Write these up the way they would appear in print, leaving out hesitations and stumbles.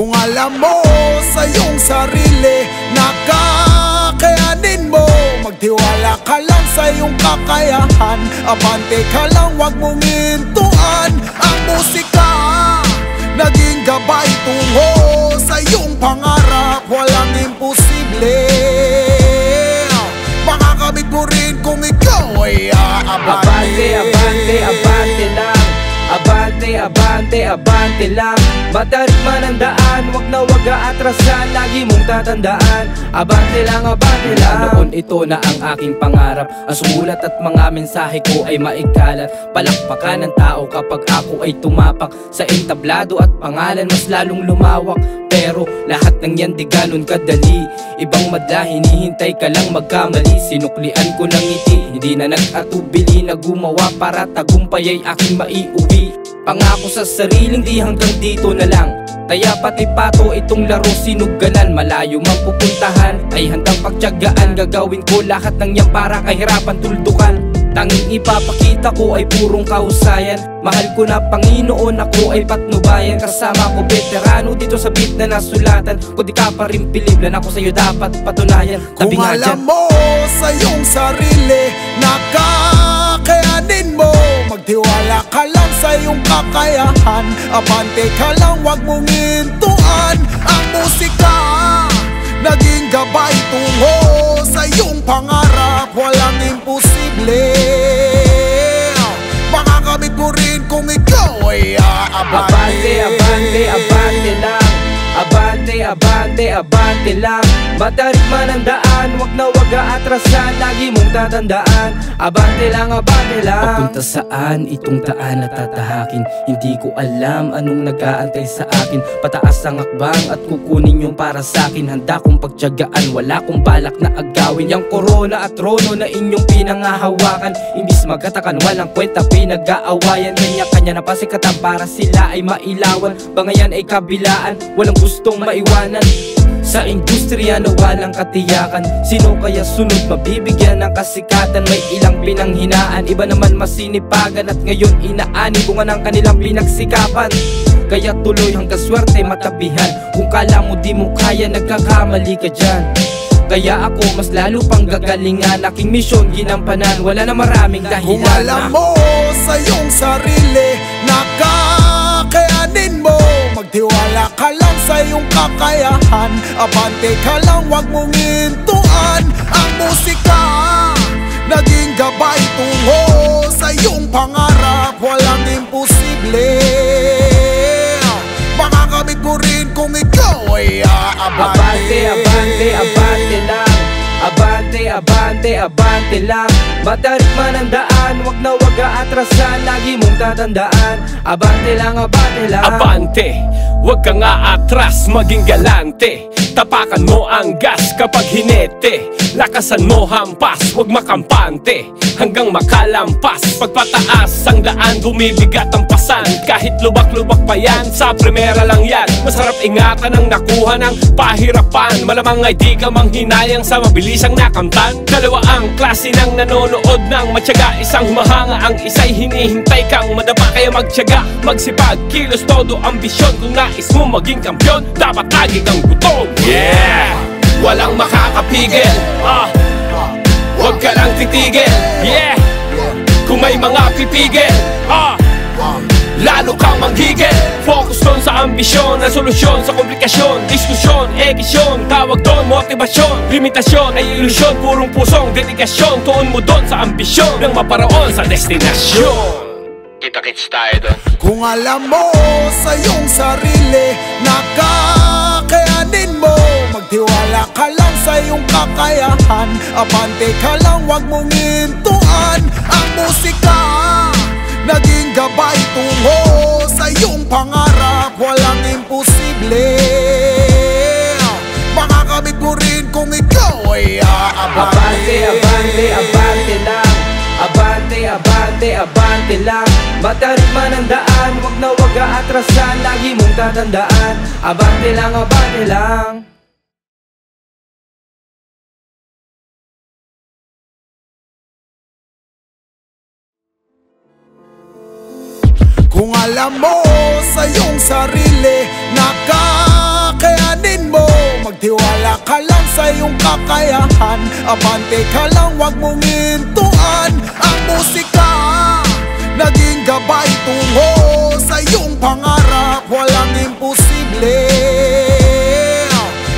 Kung alam mo sa iyong sarili na kakayanin mo, magtiwala ka lang sa iyong kakayahan. Abante ka lang, wag mong hintuan. Ang musika naging gabay tungo sa iyong pangarap. Walang imposible, makakamit mo rin kung ikaw ay aabante. Abante, abante, abante lang. Abante, abante, abante lang. Matarik man ang daan, wag na wag aatrasan. Lagi mong tatandaan, abante lang, abante lang. Noon ito na ang aking pangarap. Ang sumulat at mga mensahe ko ay maikalat. Palakpakan ng tao kapag ako ay tumapak sa entablado at pangalan mas lalong lumawak. Pero lahat ng yan di ganon kadali. Ibang madla, hinihintay ka lang magkamali. Sinuklian ko ng ngiti, hindi na nag-atubili na gumawa para tagumpay ay aking maiuwi. Pangako sa sariling di hanggang dito na lang. Kaya pati pato itong laro sinugalan. Malayo mang pupuntahan ay handang pagtiyagaan. Gagawin ko lahat ng yan para kahirapan tuldukan. Tanging ipapakita ko ay purong kahusayan. Mahal ko na Panginoon, ako ay patnubayan. Kasama ko veterano dito sa beat na nasulatan. Kung di ka pa rin piliblan, ako sa'yo dapat patunayan. Kung alam mo sa iyong sarili na kakayanin mo, magtiwala ka lang sa iyong kakayahan. Abante ka lang, wag mong hintuan. Ang musika naging gabay tungo sa iyong pangarap. Walang imposible, makakamit mo rin kung ikaw ay aabante. Abante, abante, abante lang. Abante, abante, abante lang. Matarik man ang daan, wag na wag aatrasan. Lagi mong tatandaan, abante lang, abante lang. Papunta saan itong daan na tatahakin? Hindi ko alam anong nag-aantay sa akin. Pataas ang akbang at kukunin yung para sa akin. Handa kong pagtiyagaan, wala kong balak na agawin. Yang korona at trono na inyong pinangahawakan. Imbis magkatakan, walang kwenta, pinag-aawayan. Kanya-kanya na pasikatan para sila ay mailawan. Bangayan ay kabilaan, walang gustong maiwanan. Sa industriya na walang katiyakan, sino kaya sunod mabibigyan ng kasikatan? May ilang pinanghinaan, iba naman masinipagan. At ngayon inaani bunga ng kanilang pinagsikapan. Kaya tuloy hanggang swerte matabihan. Kung kala mo di mo kaya, nagkakamali ka dyan. Kaya ako mas lalo pang gagalingan. Aking misyon ginampanan, wala na maraming dahilan. Kung alam mo sa iyong sarili na kakayanin mo, magtiwala ka lang sa iyong kakayahan. Abante ka lang, wag mong hintuan. Ang musika naging gabay tungo sa iyong pangarap. Walang imposible, makakamit mo rin kung ikaw ay aabante. Abante, abante, abante lang. Abante, abante, abante lang. Matarik man ang daan, wag na wag aatrasan. Lagi mong tatandaan, abante lang, abante lang. Abante, wag kang aatras, maging galante. Tapakan mo ang gas kapag hinete. Lakasan mo hampas, wag makampante. Hanggang makalampas, pagpataas ang daan, bumibigat ang pasan. Kahit lubak-lubak pa yan, sa primera lang yan. Masarap ingatan ang nakuha ng pahirapan. Malamang ay di ka manghinayang sa mabilisang nakamtan. Dalawa ang klase ng nanonood ng matyaga. Isang humahanga, ang isa'y hinihintay kang madapa. Kaya magtyaga, magsipag, kilos, todo ambisyon. Kung nais mo maging kampyon, dapat tagig ang butong. Yeah! Walang makakapigil, huwag ka lang titigil. Yeah! Kung may mga pipigil, lalo kang manghigil. Focus doon sa ambisyon, ang solusyon sa komplikasyon. Diskusyon, ekisyon, tawag doon motivasyon. Limitasyon ay ilusyon, purong pusong dedikasyon. Tuon mo doon sa ambisyon nang maparaon sa destinasyon. Kita-kits tayo doon. Kung alam mo sa iyong sarili na kakayanin mo, magtiwala ka lang sa iyong kakayahan. Abante ka lang, wag mong hintuan. Ang musika naging gabay tungo sa iyong pangarap. Walang imposible, makakamit mo rin kung ikaw ay aabante. Abante, abante, abante lang. Abante, abante, abante lang. Matarik man ang daan, wag na wag aatrasan. Lagi mong tatandaan, abante lang, abante lang. Kung alam mo sa iyong sarili na kakayanin mo. Magtiwala ka lang sa iyong kakayahan. Abante ka lang, wag mong hintuan. Ang musika naging gabay tungo sa iyong pangarap. Walang imposible,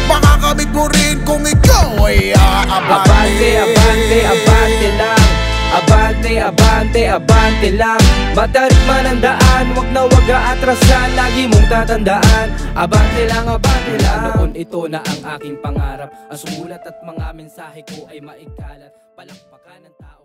makakamit mo rin kung ikaw ay aabante. Abante, abante lang. Abante, abante, abante lang. Matarik man ang daan, wag na wag aatrasan. Lagi mong tatandaan, abante lang, abante lang. Noon ito na ang aking pangarap. Ang sumulat at mga mensahe ko ay maikalat. Palakpakan ng tao.